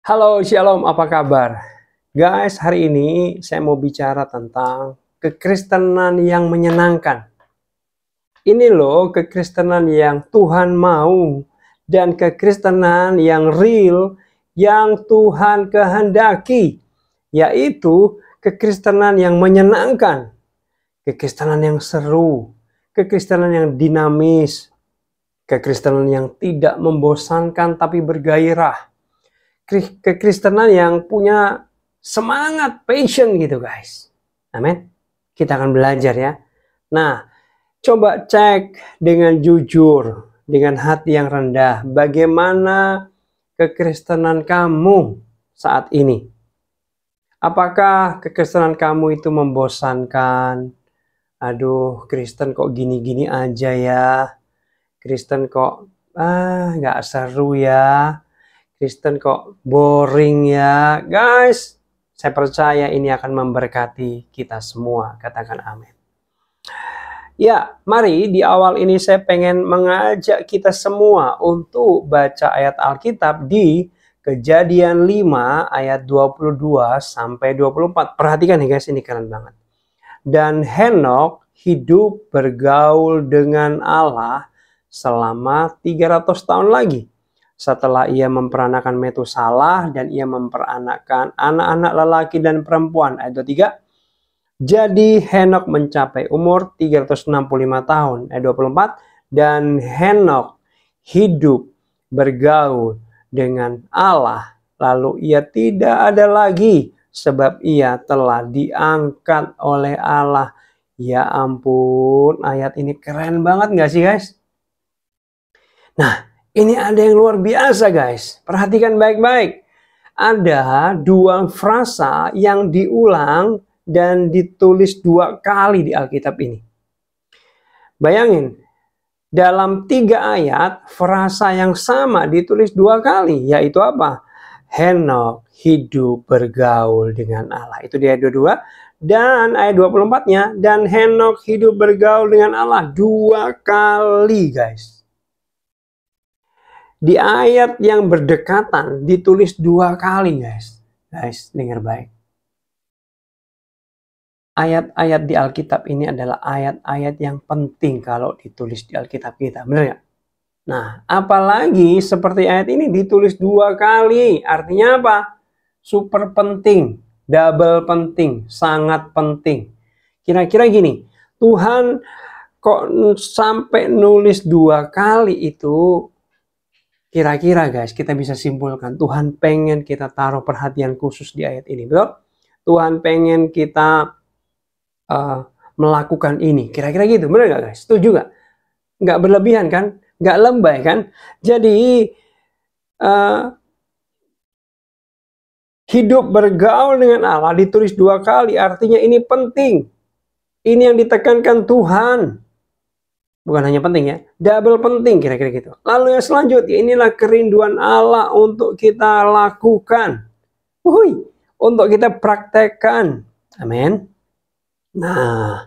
Halo, Shalom, apa kabar? Guys, hari ini saya mau bicara tentang kekristenan yang menyenangkan. Ini loh kekristenan yang Tuhan mau dan kekristenan yang real yang Tuhan kehendaki, yaitu kekristenan yang menyenangkan, kekristenan yang seru, kekristenan yang dinamis, kekristenan yang tidak membosankan tapi bergairah. Kekristenan yang punya semangat, passion gitu guys. Amin. Kita akan belajar ya. Nah, coba cek dengan jujur, dengan hati yang rendah, bagaimana kekristenan kamu saat ini. Apakah kekristenan kamu itu membosankan? Aduh, Kristen kok gini-gini aja ya. Kristen kok nggak seru ya. Kristen kok boring ya. Guys, saya percaya ini akan memberkati kita semua. Katakan amin. Ya, mari di awal ini saya pengen mengajak kita semua untuk baca ayat Alkitab di Kejadian 5 ayat 22 sampai 24. Perhatikan nih guys, ini keren banget. Dan Henokh hidup bergaul dengan Allah selama 300 tahun lagi. Setelah ia memperanakan Metusalah dan ia memperanakan anak-anak lelaki dan perempuan. Ayat 23. Jadi Henokh mencapai umur 365 tahun. Ayat 24. Dan Henokh hidup bergaul dengan Allah. Lalu ia tidak ada lagi sebab ia telah diangkat oleh Allah. Ya ampun, ayat ini keren banget gak sih guys? Nah, ini ada yang luar biasa guys. Perhatikan baik-baik. Ada dua frasa yang diulang dan ditulis 2 kali di Alkitab ini. Bayangin, dalam 3 ayat frasa yang sama ditulis 2 kali. Yaitu apa? Henokh hidup bergaul dengan Allah. Itu di ayat 22. Dan ayat 24-nya, dan Henokh hidup bergaul dengan Allah 2 kali guys. Di ayat yang berdekatan ditulis 2 kali guys. Guys, dengar baik. Ayat-ayat di Alkitab ini adalah ayat-ayat yang penting kalau ditulis di Alkitab kita. Benar ya? Nah, apalagi seperti ayat ini ditulis 2 kali. Artinya apa? Super penting, double penting, sangat penting. Kira-kira gini, Tuhan kok sampai nulis 2 kali itu? Kira-kira guys, kita bisa simpulkan Tuhan pengen kita taruh perhatian khusus di ayat ini, betul? Tuhan pengen kita melakukan ini, kira-kira gitu, benar gak guys? Setuju gak? Nggak berlebihan kan? Nggak lebay kan? Jadi hidup bergaul dengan Allah ditulis 2 kali, artinya ini penting. Ini yang ditekankan Tuhan. Bukan hanya penting ya, double penting kira-kira gitu. Lalu yang selanjutnya, inilah kerinduan Allah untuk kita lakukan. Untuk kita praktekkan. Amin. Nah,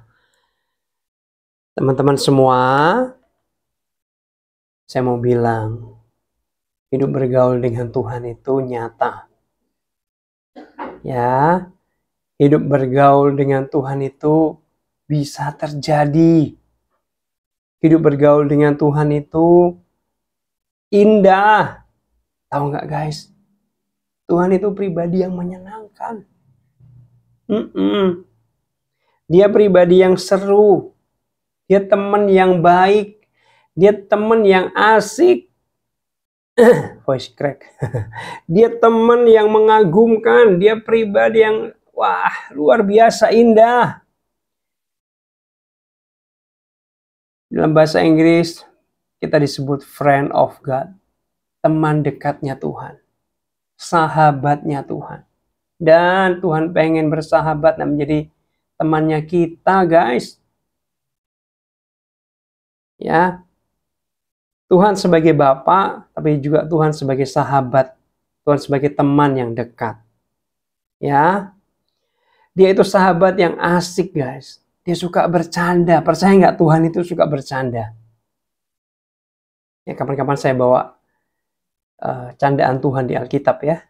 teman-teman semua, saya mau bilang, hidup bergaul dengan Tuhan itu nyata. Ya, hidup bergaul dengan Tuhan itu bisa terjadi. Hidup bergaul dengan Tuhan itu indah. Tahu nggak guys? Tuhan itu pribadi yang menyenangkan. Dia pribadi yang seru. Dia teman yang baik. Dia teman yang asik. Voice crack. Dia teman yang mengagumkan. Dia pribadi yang luar biasa indah. Dalam bahasa Inggris kita disebut friend of God. Teman dekatnya Tuhan. Sahabatnya Tuhan. Dan Tuhan pengen bersahabat dan menjadi temannya kita guys. Ya. Tuhan sebagai Bapa, tapi juga Tuhan sebagai sahabat. Tuhan sebagai teman yang dekat. Ya. Dia itu sahabat yang asik guys. Dia suka bercanda. Percaya nggak Tuhan itu suka bercanda? Ya, kapan-kapan saya bawa candaan Tuhan di Alkitab ya.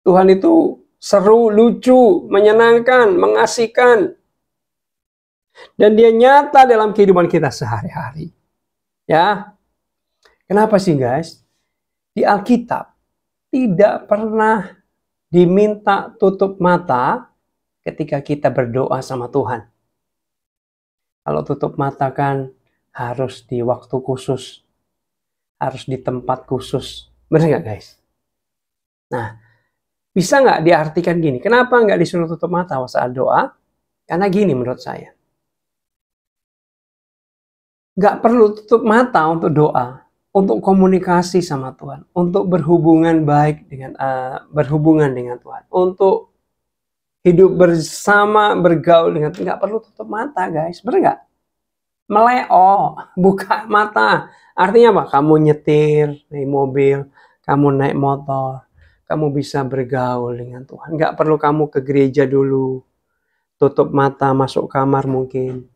Tuhan itu seru, lucu, menyenangkan, mengasihkan. Dan dia nyata dalam kehidupan kita sehari-hari. Ya. Kenapa sih guys? Di Alkitab tidak pernah diminta tutup mata ketika kita berdoa sama Tuhan. Kalau tutup mata kan harus di waktu khusus, harus di tempat khusus. Benar nggak guys? Nah, bisa nggak diartikan gini? Kenapa nggak disuruh tutup mata saat doa? Karena gini menurut saya. Nggak perlu tutup mata untuk doa, untuk komunikasi sama Tuhan, untuk berhubungan baik dengan Tuhan, untuk hidup bersama, bergaul dengan Tuhan. Nggak perlu tutup mata guys, benar nggak? Meleo, buka mata. Artinya apa? Kamu nyetir naik mobil, kamu naik motor, kamu bisa bergaul dengan Tuhan. Nggak perlu kamu ke gereja dulu, tutup mata, masuk kamar mungkin,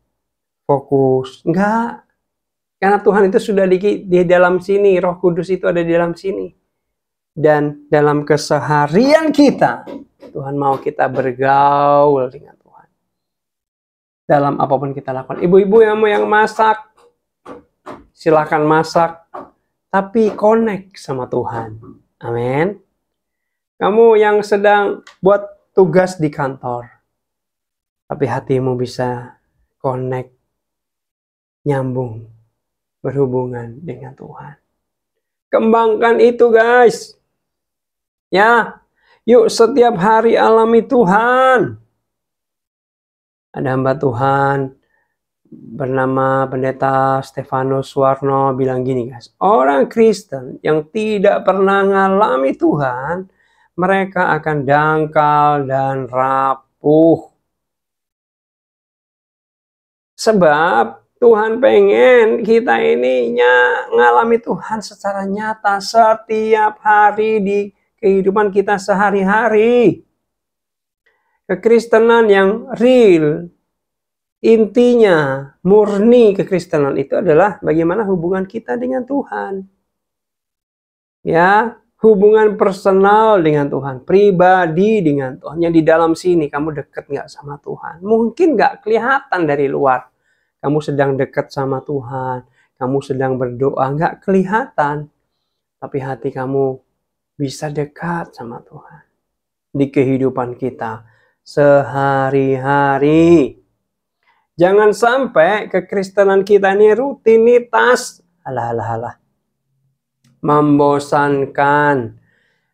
fokus. Nggak. Karena Tuhan itu sudah di dalam sini, Roh Kudus itu ada di dalam sini. Dan dalam keseharian kita, Tuhan mau kita bergaul dengan Tuhan. Dalam apapun kita lakukan. Ibu-ibu yang mau masak, silakan masak. Tapi connect sama Tuhan. Amin. Kamu yang sedang buat tugas di kantor. Tapi hatimu bisa connect, nyambung, berhubungan dengan Tuhan. Kembangkan itu guys. Ya, yuk setiap hari alami Tuhan. Ada hamba Tuhan bernama Pendeta Stefanus Suwarno bilang gini guys. Orang Kristen yang tidak pernah ngalami Tuhan, mereka akan dangkal dan rapuh. Sebab Tuhan pengen kita ini ngalami Tuhan secara nyata setiap hari di kehidupan kita sehari-hari. Kekristenan yang real, intinya murni kekristenan itu adalah bagaimana hubungan kita dengan Tuhan. Ya, hubungan personal dengan Tuhan, pribadi dengan Tuhan. Yang di dalam sini kamu dekat nggak sama Tuhan? Mungkin nggak kelihatan dari luar. Kamu sedang dekat sama Tuhan, kamu sedang berdoa, nggak kelihatan. Tapi hati kamu bisa dekat sama Tuhan. Di kehidupan kita sehari-hari. Jangan sampai kekristenan kita ini rutinitas. Alah. Membosankan,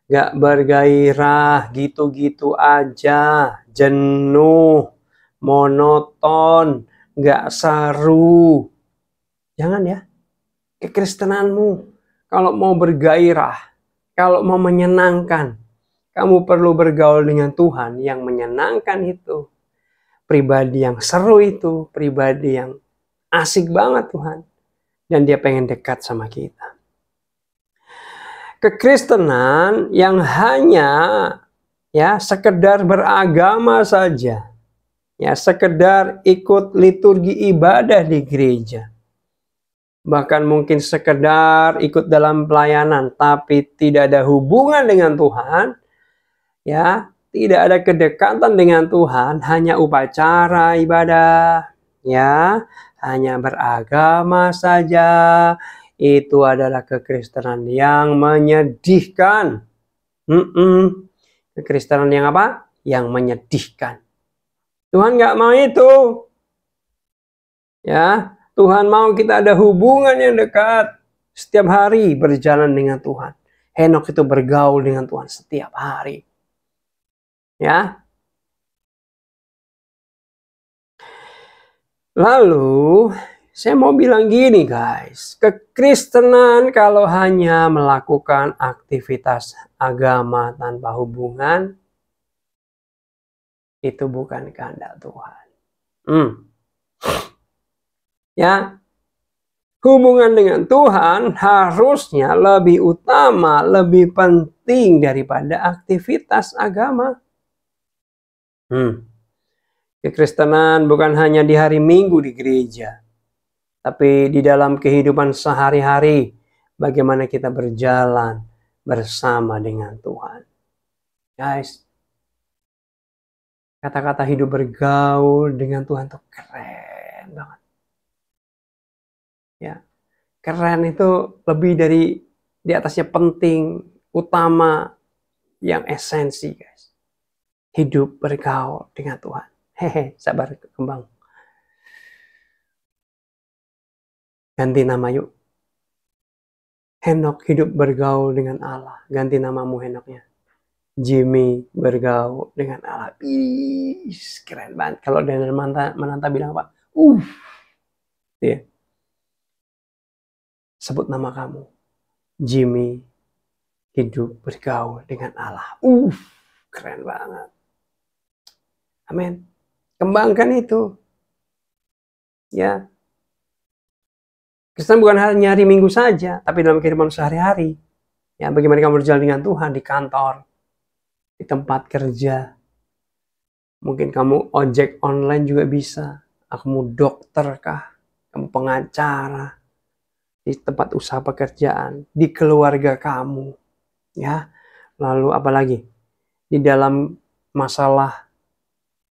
nggak bergairah, gitu-gitu aja. Jenuh, monoton, nggak seru. Jangan ya. Kekristenanmu kalau mau bergairah, kalau mau menyenangkan, kamu perlu bergaul dengan Tuhan yang menyenangkan itu. Pribadi yang seru itu, pribadi yang asik banget Tuhan. Dan dia pengen dekat sama kita. Kekristenan yang hanya ya sekedar beragama saja. Ya, sekedar ikut liturgi ibadah di gereja. Bahkan mungkin sekedar ikut dalam pelayanan, tapi tidak ada hubungan dengan Tuhan. Ya, tidak ada kedekatan dengan Tuhan, hanya upacara ibadah. Ya, hanya beragama saja. Itu adalah kekristenan yang menyedihkan. Kekristenan yang apa? Yang menyedihkan. Tuhan nggak mau itu. Ya, Tuhan mau kita ada hubungan yang dekat. Setiap hari berjalan dengan Tuhan. Henok itu bergaul dengan Tuhan setiap hari. Ya. Lalu, saya mau bilang gini guys. Kekristenan kalau hanya melakukan aktivitas agama tanpa hubungan, itu bukan kehendak Tuhan. Ya, hubungan dengan Tuhan harusnya lebih utama, lebih penting daripada aktivitas agama. Kekristenan bukan hanya di hari Minggu di gereja, tapi di dalam kehidupan sehari-hari, bagaimana kita berjalan bersama dengan Tuhan. Guys, kata-kata hidup bergaul dengan Tuhan tuh keren banget. Ya, keren itu lebih dari di atasnya penting, utama, yang esensi, guys. Hidup bergaul dengan Tuhan. Hehe, sabar kembang. Ganti nama yuk. Henok hidup bergaul dengan Allah. Ganti namamu Henoknya. Jimmy bergaul dengan Allah. Ih, keren banget. Kalau Daniel Mananta bilang apa? Ya. Sebut nama kamu. Jimmy hidup bergaul dengan Allah. Keren banget. Amin. Kembangkan itu. Ya. Kristen bukan hanya hari Minggu saja, tapi dalam kehidupan sehari-hari. Ya, bagaimana kamu berjalan dengan Tuhan di kantor, di tempat kerja. Mungkin kamu ojek online juga bisa. Kamu dokter kah? Kamu pengacara. Di tempat usaha pekerjaan, di keluarga kamu. Ya. Lalu apalagi? Di dalam masalah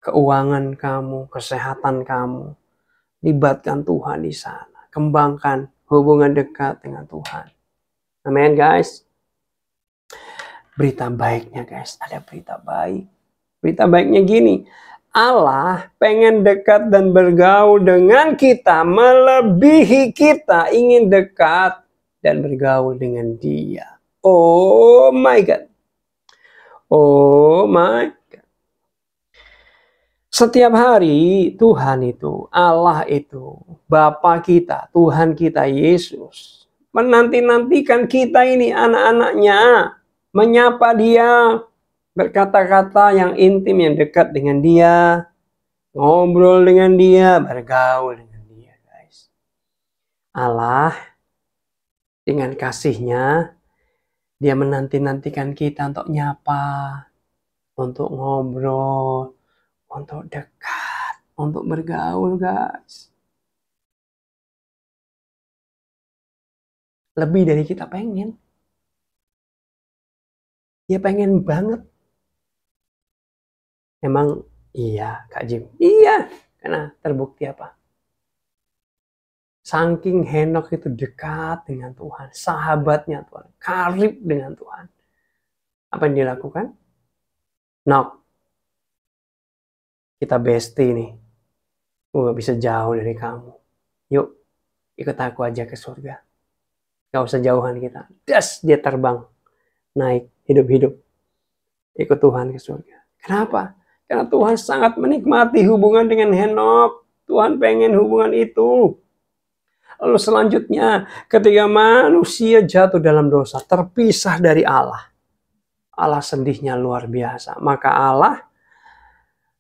keuangan kamu, kesehatan kamu. Libatkan Tuhan di sana. Kembangkan hubungan dekat dengan Tuhan. Amin, guys. Berita baiknya, guys. Ada berita baik. Berita baiknya gini. Allah pengen dekat dan bergaul dengan kita. Melebihi kita ingin dekat dan bergaul dengan Dia. Oh my God. Oh my God. Setiap hari Tuhan itu, Allah itu, Bapa kita, Tuhan kita Yesus, menanti-nantikan kita ini anak-anaknya, menyapa Dia, berkata-kata yang intim, yang dekat dengan Dia, ngobrol dengan Dia, bergaul dengan Dia, guys. Allah dengan kasih-Nya, Dia menanti-nantikan kita untuk nyapa, untuk ngobrol, untuk dekat, untuk bergaul, guys. Lebih dari kita pengen. Dia pengen banget. Emang iya, Kak Jim? Iya, karena terbukti apa? Saking Henok itu dekat dengan Tuhan, sahabatnya Tuhan, karib dengan Tuhan. Apa yang dilakukan? Nok, kita bestie nih. Gue gak bisa jauh dari kamu. Yuk, ikut aku aja ke surga. Gak usah jauhan kita. Das, dia terbang. Naik, hidup-hidup. Ikut Tuhan ke surga. Kenapa? Karena Tuhan sangat menikmati hubungan dengan Henok. Tuhan pengen hubungan itu. Lalu selanjutnya, ketika manusia jatuh dalam dosa, terpisah dari Allah. Allah sedihnya luar biasa. Maka Allah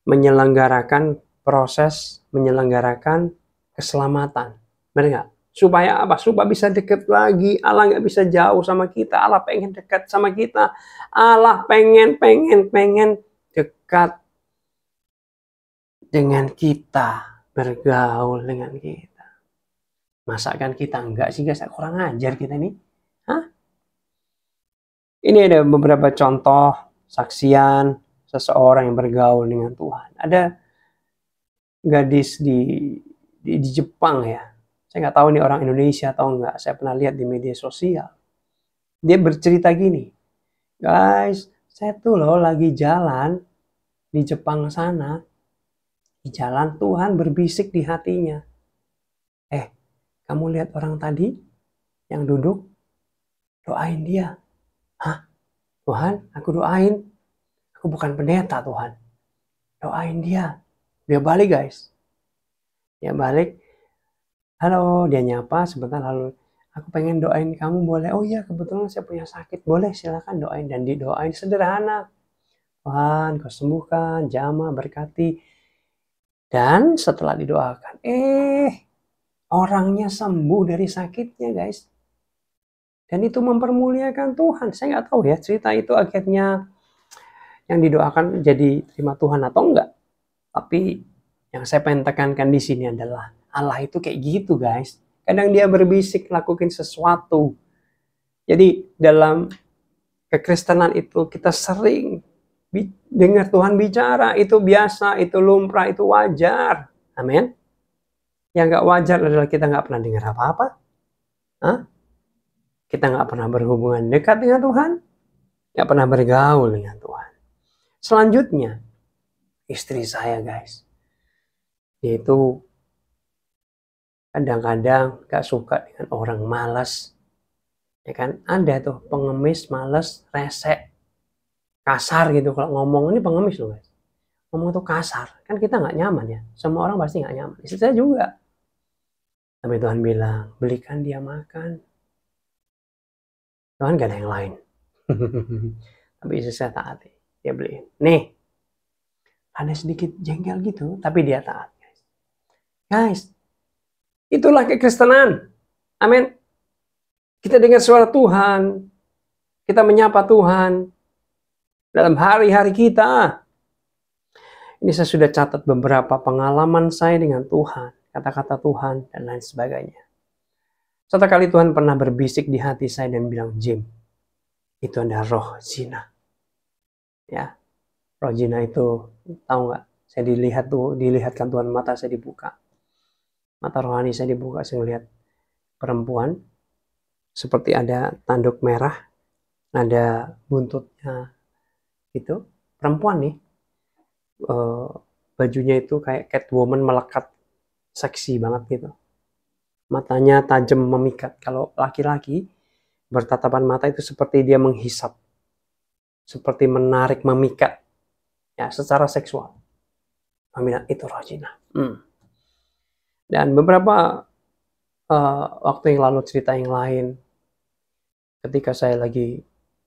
menyelenggarakan proses, menyelenggarakan keselamatan. Benar nggak? Supaya apa? Supaya bisa dekat lagi. Allah nggak bisa jauh sama kita. Allah pengen dekat sama kita. Allah pengen dekat dengan kita. Bergaul dengan kita. Masakan kita enggak sih guys? Kurang ajar kita nih. Hah? Ini ada beberapa contoh saksian seseorang yang bergaul dengan Tuhan. Ada gadis di Jepang ya. Saya nggak tahu nih orang Indonesia atau enggak. Saya pernah lihat di media sosial. Dia bercerita gini. Guys, saya tuh loh lagi jalan di Jepang sana. Di jalan Tuhan berbisik di hatinya. Kamu lihat orang tadi yang duduk? Doain dia. Hah? Tuhan, aku doain. Aku bukan pendeta Tuhan. Doain dia. Dia balik guys. Dia balik. Halo, dia nyapa sebentar lalu. Aku pengen doain kamu boleh. Oh iya, kebetulan saya punya sakit. Boleh, silakan doain. Dan didoain sederhana. Tuhan, kau sembuhkan, jamah, berkati. Dan setelah didoakan, orangnya sembuh dari sakitnya guys. Dan itu mempermuliakan Tuhan. Saya nggak tahu ya cerita itu akhirnya yang didoakan jadi terima Tuhan atau enggak. Tapi yang saya pengen tekankan di sini adalah Allah itu kayak gitu guys. Kadang dia berbisik lakukan sesuatu. Jadi dalam kekristenan itu kita sering dengar Tuhan bicara, itu biasa, itu lumrah, itu wajar. Amin. Yang nggak wajar adalah kita nggak pernah dengar apa-apa. Kita nggak pernah berhubungan dekat dengan Tuhan. Nggak pernah bergaul dengan Tuhan. Selanjutnya, istri saya guys. Yaitu kadang-kadang gak suka dengan orang malas. Ya kan, ada tuh pengemis, malas, resek, kasar gitu. Kalau ngomong ini pengemis loh guys. Ngomong tuh kasar. Kan kita nggak nyaman ya. Semua orang pasti nggak nyaman. Istri saya juga. Tapi Tuhan bilang, belikan dia makan. Tuhan gak ada yang lain. Tapi istri saya taat. Dia beliin. Nih, ada sedikit jengkel gitu, tapi dia taat. Guys, itulah kekristenan. Amin. Kita dengar suara Tuhan. Kita menyapa Tuhan. Dalam hari-hari kita. Ini saya sudah catat beberapa pengalaman saya dengan Tuhan. Kata-kata Tuhan dan lain sebagainya. Suatu kali Tuhan pernah berbisik di hati saya dan bilang, Jim, itu ada roh zina. Ya, roh zina itu, tahu nggak? Saya dilihatkan Tuhan, mata saya dibuka. Mata rohani saya dibuka, saya melihat perempuan seperti ada tanduk merah, ada buntutnya gitu. Perempuan nih, bajunya itu kayak Catwoman melekat, seksi banget gitu. Matanya tajam memikat. Kalau laki-laki bertatapan mata itu seperti dia menghisap, seperti menarik, memikat, ya secara seksual. Bilang, itu roh zina. Dan beberapa waktu yang lalu, cerita yang lain, ketika saya lagi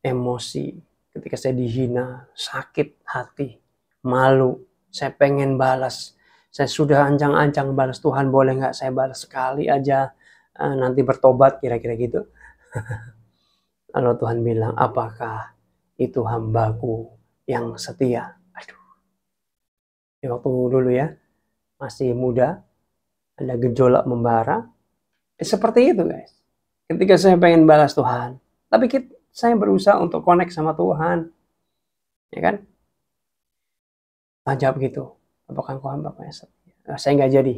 emosi, ketika saya dihina, sakit hati, malu, saya pengen balas. Saya sudah ancang-ancang balas, Tuhan boleh nggak saya balas sekali aja, nanti bertobat, kira-kira gitu. Lalu Tuhan bilang, apakah itu hambaku yang setia? Aduh. Di waktu dulu ya, masih muda, ada gejolak membara. Seperti itu guys. Ketika saya pengen balas Tuhan, tapi saya berusaha untuk connect sama Tuhan. Ya kan? Tajab gitu. Apakah engkau hambaku yang setia? Saya nggak jadi.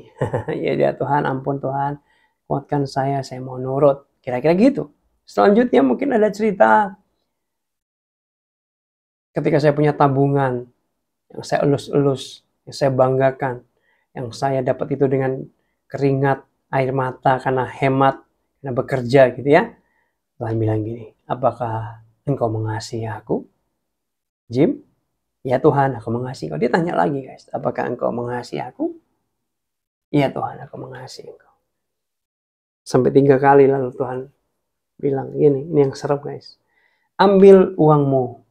Ya Tuhan, ampun Tuhan. Kuatkan saya mau nurut. Kira-kira gitu. Selanjutnya mungkin ada cerita ketika saya punya tabungan yang saya elus-elus, yang saya banggakan, yang saya dapat itu dengan keringat, air mata, karena hemat, karena bekerja gitu ya. Tuhan bilang gini, apakah engkau mengasihi aku, Jim? Ya Tuhan, aku mengasihi engkau. Dia tanya lagi guys, apakah engkau mengasihi aku? Ya Tuhan, aku mengasihi engkau. Sampai 3 kali lalu Tuhan bilang gini, ini yang serem guys. Ambil uangmu,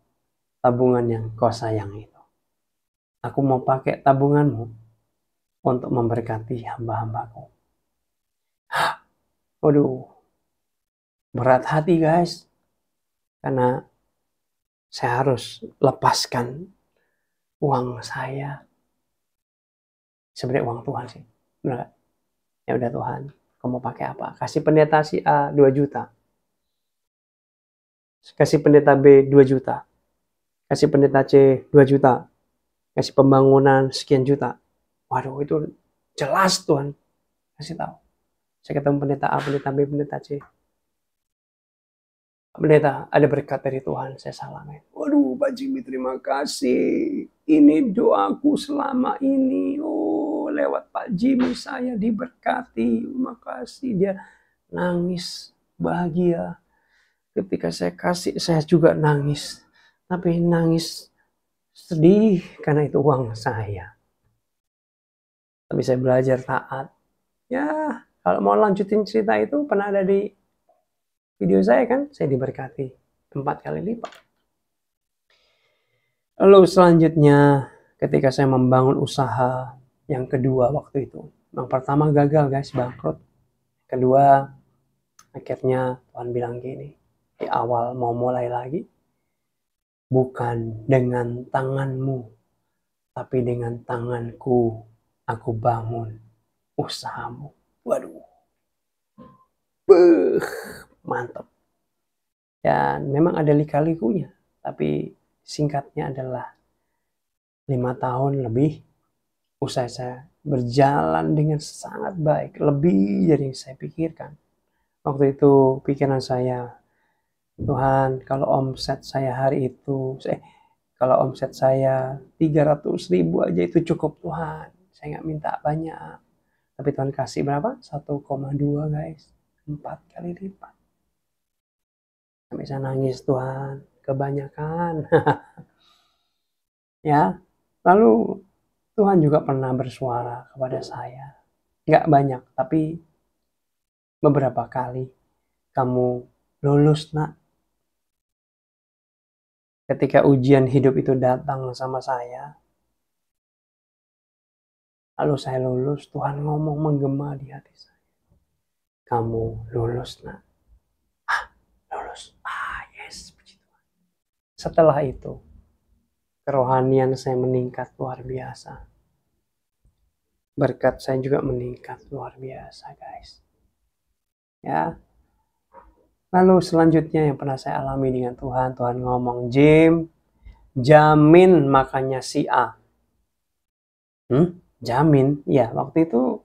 tabungan yang kau sayang itu. Aku mau pakai tabunganmu untuk memberkati hamba-hambaku. Waduh, berat hati guys. Karena saya harus lepaskan uang saya. Sebenarnya uang Tuhan sih. Benar. Ya udah Tuhan, kamu mau pakai apa? Kasih pendeta si A 2 juta. Kasih pendeta B 2 juta. Kasih pendeta C 2 juta. Kasih pembangunan sekian juta. Waduh, itu jelas Tuhan kasih tahu. Saya ketemu pendeta A, pendeta B, pendeta C. Pendeta, ada berkat dari Tuhan, saya salamin. Waduh, Pak Jimmy, terima kasih. Ini doaku selama ini. Oh, lewat Pak Jimmy saya diberkati. Terima kasih. Dia nangis, bahagia. Ketika saya kasih, saya juga nangis. Tapi nangis sedih karena itu uang saya. Tapi saya belajar taat. Ya, kalau mau lanjutin cerita itu, pernah ada di video saya kan, saya diberkati 4 kali lipat. Lalu selanjutnya, ketika saya membangun usaha yang kedua waktu itu. Yang pertama gagal guys, bangkrut. Kedua, akhirnya Tuhan bilang gini, di awal mau mulai lagi, bukan dengan tanganmu, tapi dengan tanganku, aku bangun usahamu. Waduh, mantap. Dan memang ada lika-likunya, tapi singkatnya adalah 5 tahun lebih, usaha saya berjalan dengan sangat baik, lebih dari yang saya pikirkan. Waktu itu pikiran saya, Tuhan, kalau omset saya hari itu, kalau omset saya 300.000 aja itu cukup Tuhan. Saya nggak minta banyak. Tapi Tuhan kasih berapa? 1,2 guys. 4 kali lipat. Sampai saya nangis, Tuhan, kebanyakan. Ya, lalu Tuhan juga pernah bersuara kepada saya. Nggak banyak, tapi beberapa kali. Kamu lulus, nak. Ketika ujian hidup itu datang sama saya, lalu saya lulus, Tuhan ngomong menggema di hati saya. Kamu lulus, nak. Lulus. Yes, puji Tuhan. Setelah itu, kerohanian saya meningkat luar biasa. Berkat saya juga meningkat luar biasa, guys. Ya. Lalu selanjutnya yang pernah saya alami dengan Tuhan, Tuhan ngomong, Jim, jamin makannya si A. Jamin? Ya, waktu itu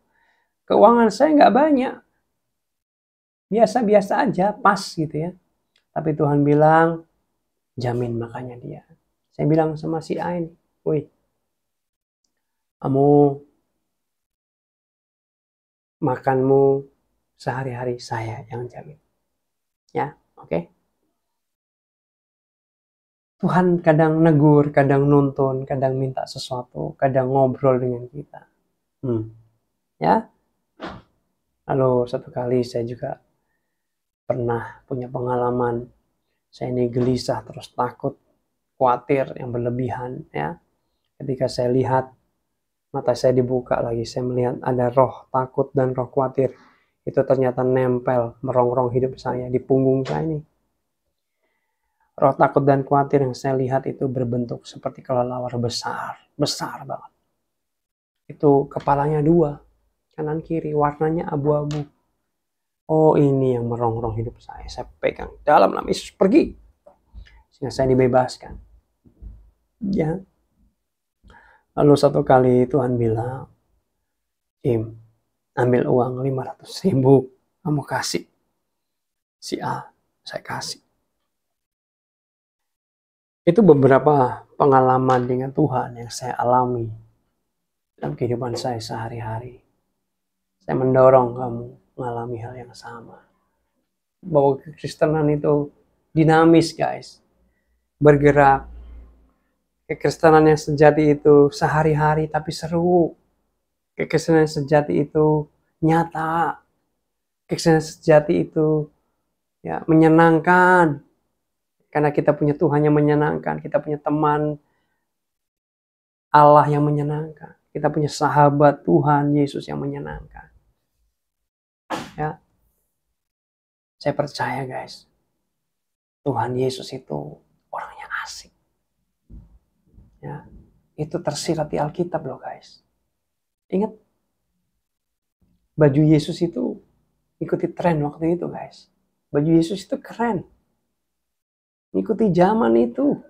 keuangan saya nggak banyak. Biasa-biasa aja, pas gitu ya. Tapi Tuhan bilang, jamin makannya dia. Saya bilang sama si A ini, woi, kamu makanmu sehari-hari saya yang jamin. Ya, oke. Tuhan kadang negur, kadang nuntun, kadang minta sesuatu, kadang ngobrol dengan kita. Ya. Lalu satu kali saya juga pernah punya pengalaman. Saya ini gelisah, terus takut, khawatir yang berlebihan. Ya. Ketika saya lihat, mata saya dibuka lagi, saya melihat ada roh takut dan roh khawatir. Itu ternyata nempel, merongrong hidup saya, di punggung saya ini. Roh takut dan khawatir yang saya lihat itu berbentuk seperti kelelawar besar banget. Itu kepalanya 2, kanan kiri, warnanya abu-abu. Oh, ini yang merongrong hidup saya. Saya pegang, dalam nama Yesus, pergi. Sehingga saya dibebaskan. Ya. Lalu satu kali Tuhan bilang, Jim, ambil uang 500.000, kamu kasih. Si A, saya kasih. Itu beberapa pengalaman dengan Tuhan yang saya alami dalam kehidupan saya sehari-hari. Saya mendorong kamu mengalami hal yang sama. Bahwa kekristenan itu dinamis, guys. Bergerak. Kekristenan yang sejati itu sehari-hari tapi seru. Kekristenan yang sejati itu nyata. Kekristenan sejati itu ya menyenangkan. Karena kita punya Tuhan yang menyenangkan. Kita punya teman Allah yang menyenangkan. Kita punya sahabat Tuhan Yesus yang menyenangkan. Ya. Saya percaya, guys. Tuhan Yesus itu orangnya asik. Ya. Itu tersirat di Alkitab loh, guys. Ingat, baju Yesus itu ikuti tren waktu itu, guys. Baju Yesus itu keren. Ikuti zaman itu.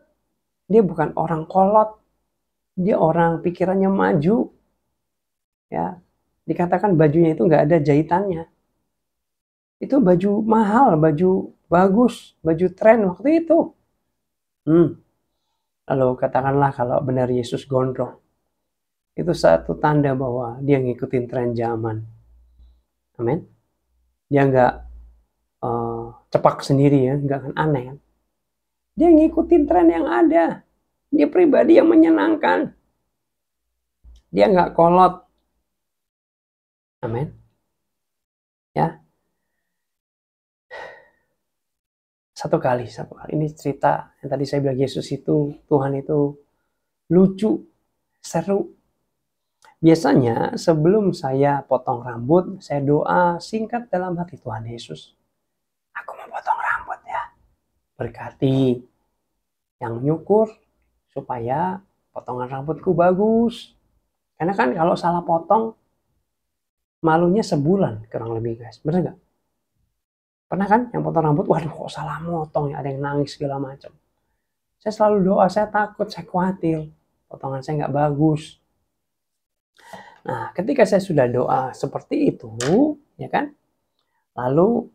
Dia bukan orang kolot. Dia orang pikirannya maju. Ya. Dikatakan bajunya itu nggak ada jahitannya. Itu baju mahal, baju bagus, baju tren waktu itu. Lalu katakanlah kalau benar Yesus gondrong. Itu satu tanda bahwa dia ngikutin tren zaman. Amin. Dia nggak cepak sendiri ya, nggak akan aneh kan. Dia ngikutin tren yang ada. Dia pribadi yang menyenangkan. Dia nggak kolot. Amin. Ya. Satu kali. Ini cerita yang tadi saya bilang, Yesus itu, Tuhan itu lucu, seru. Biasanya sebelum saya potong rambut, saya doa singkat dalam hati, Tuhan Yesus, aku mau potong rambut ya. Berkati yang nyukur supaya potongan rambutku bagus. Karena kan kalau salah potong, malunya sebulan kurang lebih, guys. Bener gak? Pernah kan yang potong rambut, waduh kok salah motong ya, ada yang nangis segala macam. Saya selalu doa, saya takut, saya khawatir. potongan saya nggak bagus. Nah, ketika saya sudah doa seperti itu, ya kan, lalu,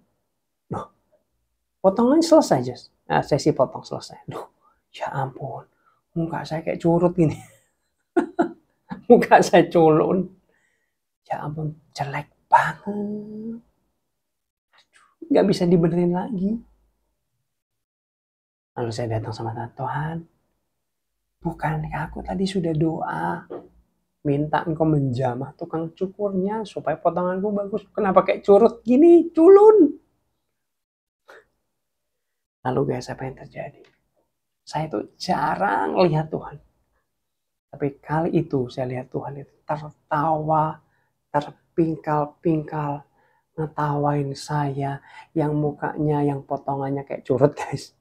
loh, potongannya selesai, Jess. Nah, sesi potong selesai. Duh, ya ampun, muka saya kayak curut gini. Muka saya culun. Ya ampun, jelek banget. Nggak bisa dibenerin lagi. Lalu saya datang sama Tuhan. Bukankah aku tadi sudah doa, minta engkau menjamah tukang cukurnya supaya potonganku bagus. Kenapa kayak curut gini, culun? Lalu guys, apa yang terjadi? Saya itu jarang lihat Tuhan. Tapi kali itu saya lihat Tuhan itu tertawa, terpingkal-pingkal, ngetawain saya yang mukanya, yang potongannya kayak curut guys.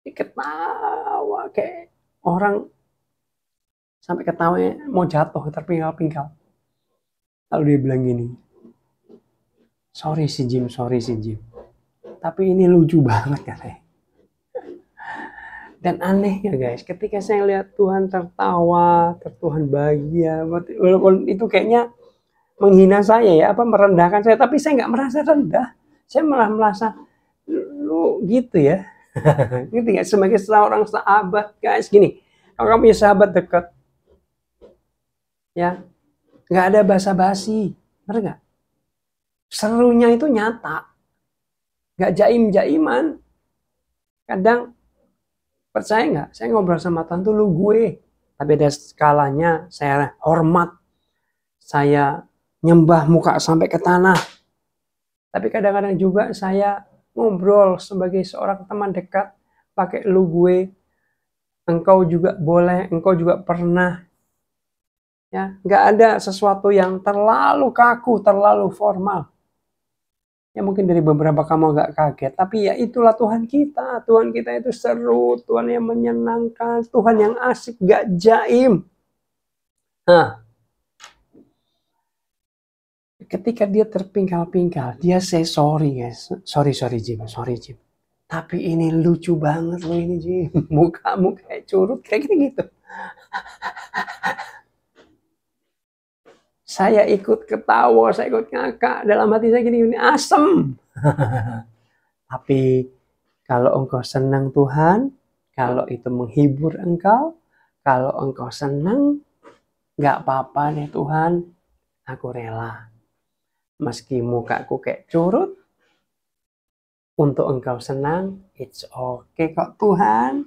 Ketawa kayak orang sampai ketawanya mau jatuh, terpingkal-pingkal. Lalu dia bilang gini, sorry si Jim. Tapi ini lucu banget katanya. Dan anehnya guys, ketika saya lihat Tuhan tertawa, Tuhan bahagia, walaupun itu kayaknya menghina saya ya, merendahkan saya, tapi saya nggak merasa rendah. Saya malah merasa, lu gitu ya. Gitu ya, sebagai seorang sahabat guys, gini, kalau kamu punya sahabat dekat, ya, nggak ada basa-basi, bener nggak? Serunya itu nyata, nggak jaim-jaiman. Kadang, percaya nggak, saya ngobrol sama Tuhan tuh lu gue, tapi ada skalanya, saya hormat, saya nyembah muka sampai ke tanah. Tapi kadang-kadang juga saya ngobrol sebagai seorang teman dekat, pakai lu gue, engkau juga boleh, engkau juga pernah. Ya, nggak ada sesuatu yang terlalu kaku, terlalu formal. Ya mungkin dari beberapa kamu agak kaget, tapi ya itulah Tuhan kita. Tuhan kita itu seru, Tuhan yang menyenangkan, Tuhan yang asik, gak jaim. Nah, ketika dia terpingkal-pingkal, dia say sorry guys. Sorry Jim. Tapi ini lucu banget loh ini Jim. Mukamu kayak curut, kayak gitu. Saya ikut ketawa, saya ikut ngakak. Dalam hati saya gini asem. Tapi kalau engkau senang Tuhan, kalau itu menghibur engkau, kalau engkau senang, gak apa-apa deh Tuhan, aku rela. Meski mukaku kayak curut, untuk engkau senang, it's okay kok Tuhan.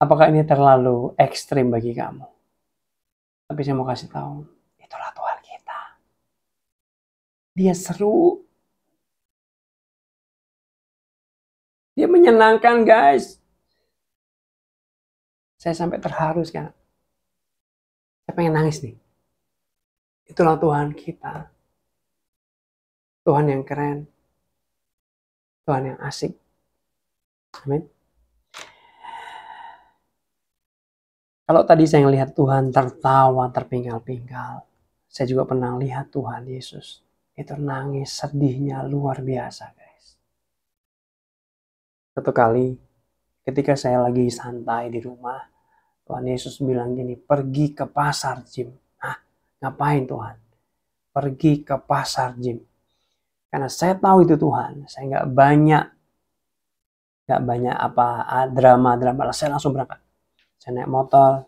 Apakah ini terlalu ekstrim bagi kamu? Tapi saya mau kasih tahu, itulah Tuhan kita. Dia seru. Dia menyenangkan guys. Saya sampai terharu kan. Saya pengen nangis nih. Itulah Tuhan kita. Tuhan yang keren. Tuhan yang asik. Amin. Kalau tadi saya melihat Tuhan tertawa, terpingkal-pingkal, saya juga pernah lihat Tuhan Yesus itu nangis, sedihnya luar biasa guys. Satu kali ketika saya lagi santai di rumah, Tuhan Yesus bilang gini, pergi ke pasar Jim. Hah, ngapain Tuhan? Pergi ke pasar Jim. Karena saya tahu itu Tuhan, saya nggak banyak drama, saya langsung berangkat. Saya naik motor,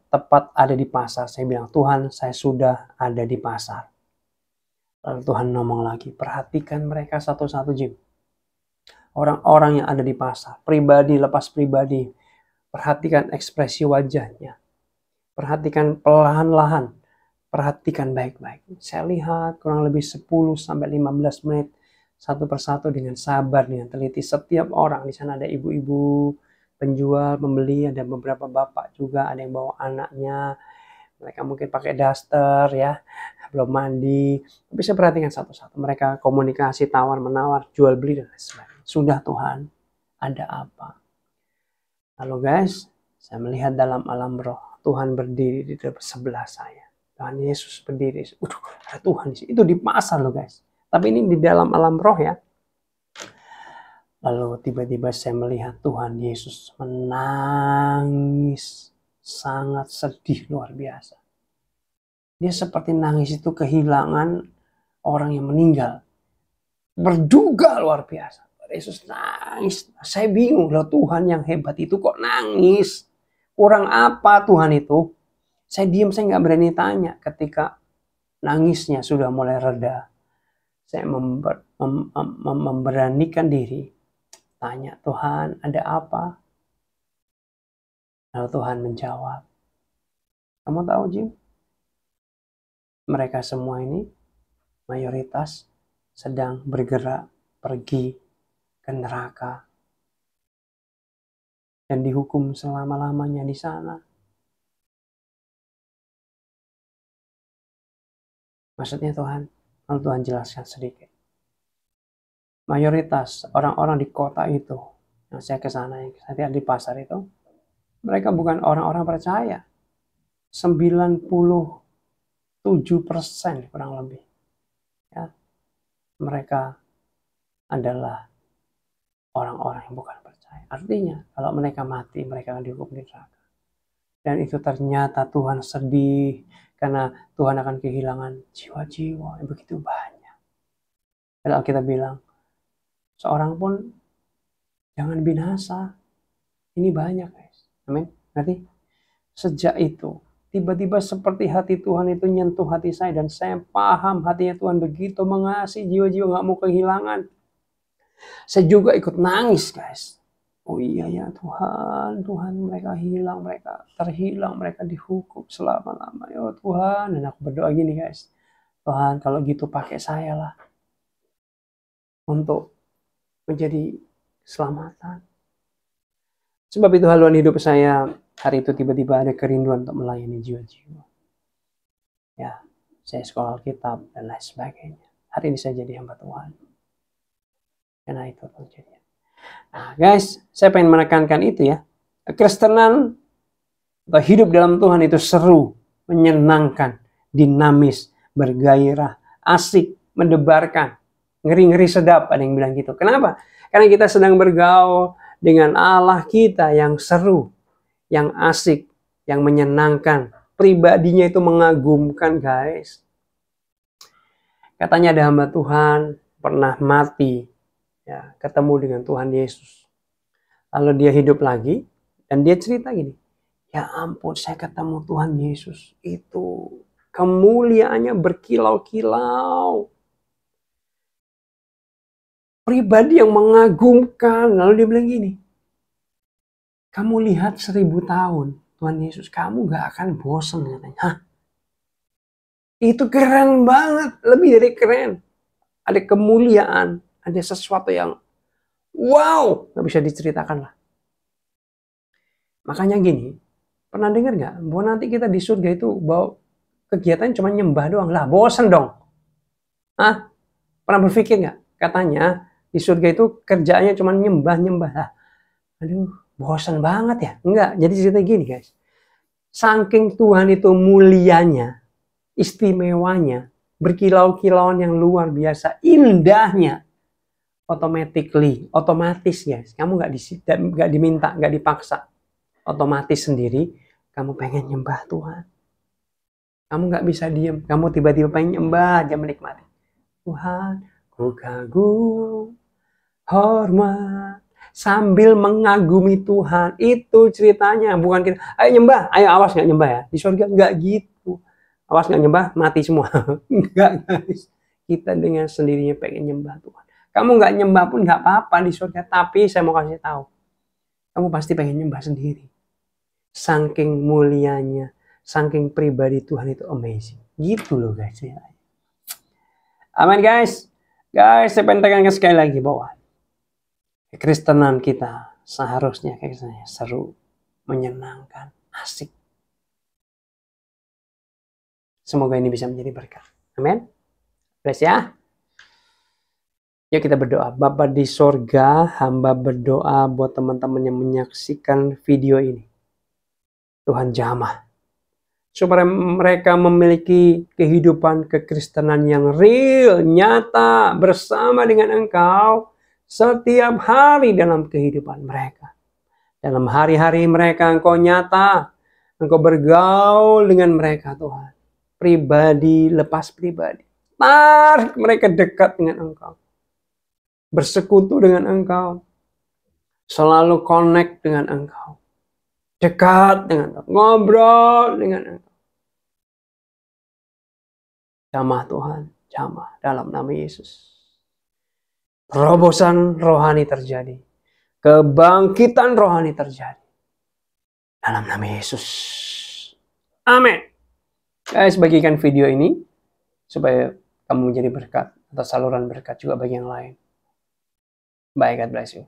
tepat ada di pasar. Saya bilang, Tuhan, saya sudah ada di pasar. Lalu Tuhan ngomong lagi, perhatikan mereka satu-satu Jim. Orang-orang yang ada di pasar, pribadi lepas pribadi. Perhatikan ekspresi wajahnya. Perhatikan perlahan-lahan. Perhatikan baik-baik. Saya lihat kurang lebih 10-15 menit. Satu persatu dengan sabar, dengan teliti. Setiap orang, di sana ada ibu-ibu, penjual, pembeli, ada beberapa bapak juga, ada yang bawa anaknya, mereka mungkin pakai daster ya, belum mandi, tapi saya perhatikan satu-satu, mereka komunikasi, tawar-menawar, jual beli dan lain sebagainya. Sudah Tuhan, ada apa? Lalu guys, saya melihat dalam alam roh, Tuhan berdiri di sebelah saya, Tuhan Yesus berdiri, ada Tuhan di sini, itu di pasar loh guys, tapi ini di dalam alam roh ya. Lalu tiba-tiba saya melihat Tuhan Yesus menangis, sangat sedih luar biasa. Dia seperti nangis itu kehilangan orang yang meninggal. Berduka luar biasa. Yesus nangis. Saya bingung, loh Tuhan yang hebat itu kok nangis? Kurang apa Tuhan itu? Saya diam, saya nggak berani tanya. Ketika nangisnya sudah mulai reda, saya memberanikan diri. Tanya, Tuhan ada apa? Lalu Tuhan menjawab, kamu tahu Jim? Mereka semua ini mayoritas sedang bergerak pergi ke neraka dan dihukum selama-lamanya di sana. Maksudnya Tuhan, lalu Tuhan jelaskan sedikit. Mayoritas orang-orang di kota itu, yang saya ke sana, yang saya di pasar itu, mereka bukan orang-orang percaya. 97% kurang lebih. Ya, mereka adalah orang-orang yang bukan percaya. Artinya, kalau mereka mati, mereka akan dihukum di neraka. Dan itu ternyata Tuhan sedih, karena Tuhan akan kehilangan jiwa-jiwa yang begitu banyak. Kalau kita bilang, seorang pun jangan binasa. Ini banyak guys. Amin. Nanti sejak itu tiba-tiba seperti hati Tuhan itu nyentuh hati saya. Dan saya paham hatinya Tuhan begitu mengasihi jiwa-jiwa gak mau kehilangan. Saya juga ikut nangis guys. Oh iya ya Tuhan. Tuhan mereka hilang. Mereka terhilang. Mereka dihukum selama-lamanya. Oh Tuhan. Dan aku berdoa gini guys. Tuhan kalau gitu pakai saya lah. Untuk menjadi keselamatan. Sebab itu haluan hidup saya hari itu tiba-tiba ada kerinduan untuk melayani jiwa-jiwa. Ya, saya sekolah Alkitab dan lain sebagainya. Hari ini saya jadi hamba Tuhan. Karena itu terjadi. Nah guys, saya pengen menekankan itu ya. Kekristenan atau hidup dalam Tuhan itu seru, menyenangkan, dinamis, bergairah, asik, mendebarkan. Ngeri-ngeri sedap, ada yang bilang gitu. Kenapa? Karena kita sedang bergaul dengan Allah kita yang seru, yang asik, yang menyenangkan. Pribadinya itu mengagumkan guys. Katanya ada hamba Tuhan pernah mati, ya, ketemu dengan Tuhan Yesus. Lalu dia hidup lagi dan dia cerita gini, ya ampun saya ketemu Tuhan Yesus itu kemuliaannya berkilau-kilau. Pribadi yang mengagumkan. Lalu dia bilang gini, kamu lihat 1000 tahun Tuhan Yesus, kamu gak akan bosan katanya. Hah? Itu keren banget, lebih dari keren. Ada kemuliaan, ada sesuatu yang wow, gak bisa diceritakan lah. Makanya gini, pernah dengar gak bahwa nanti kita di surga itu bahwa kegiatan cuma nyembah doang lah, bosan dong. Hah? Pernah berpikir gak? Katanya di surga itu kerjaannya cuma nyembah-nyembah lah. Aduh, bosan banget ya. Enggak, jadi cerita gini guys. Saking Tuhan itu mulianya, istimewanya, berkilau-kilauan yang luar biasa, indahnya, otomatis guys. Kamu nggak diminta, nggak dipaksa. Otomatis sendiri, kamu pengen nyembah Tuhan. Kamu nggak bisa diem, kamu tiba-tiba pengen nyembah aja menikmati. Tuhan, ku kagum, hormat, sambil mengagumi Tuhan. Itu ceritanya, bukan kita, ayo nyembah, ayo awas nggak nyembah ya. Di surga nggak gitu. Awas nggak nyembah, mati semua. Enggak guys. Kita dengan sendirinya pengen nyembah Tuhan. Kamu nggak nyembah pun nggak apa-apa di surga. Tapi saya mau kasih tahu, kamu pasti pengen nyembah sendiri. Saking mulianya, saking pribadi Tuhan itu amazing. Gitu loh guys. Amin guys. Guys, saya pengen tekankan sekali lagi bahwa kekristenan kita seharusnya seru, menyenangkan, asik. Semoga ini bisa menjadi berkah. Amin. Bless ya. Yuk kita berdoa. Bapa di sorga, hamba berdoa buat teman-teman yang menyaksikan video ini. Tuhan jamah. Supaya mereka memiliki kehidupan kekristenan yang real, nyata, bersama dengan Engkau. setiap hari dalam kehidupan mereka. Dalam hari-hari mereka Engkau nyata, Engkau bergaul dengan mereka Tuhan. Pribadi lepas pribadi. Tarik mereka dekat dengan Engkau. Bersekutu dengan Engkau. Selalu connect dengan Engkau. Dekat dengan Engkau. Ngobrol dengan Engkau. Jamah Tuhan. Jamah dalam nama Yesus. Terobosan rohani terjadi. Kebangkitan rohani terjadi. Dalam nama Yesus. Amin. Guys, bagikan video ini supaya kamu menjadi berkat atau saluran berkat juga bagi yang lain. Bye, God bless you.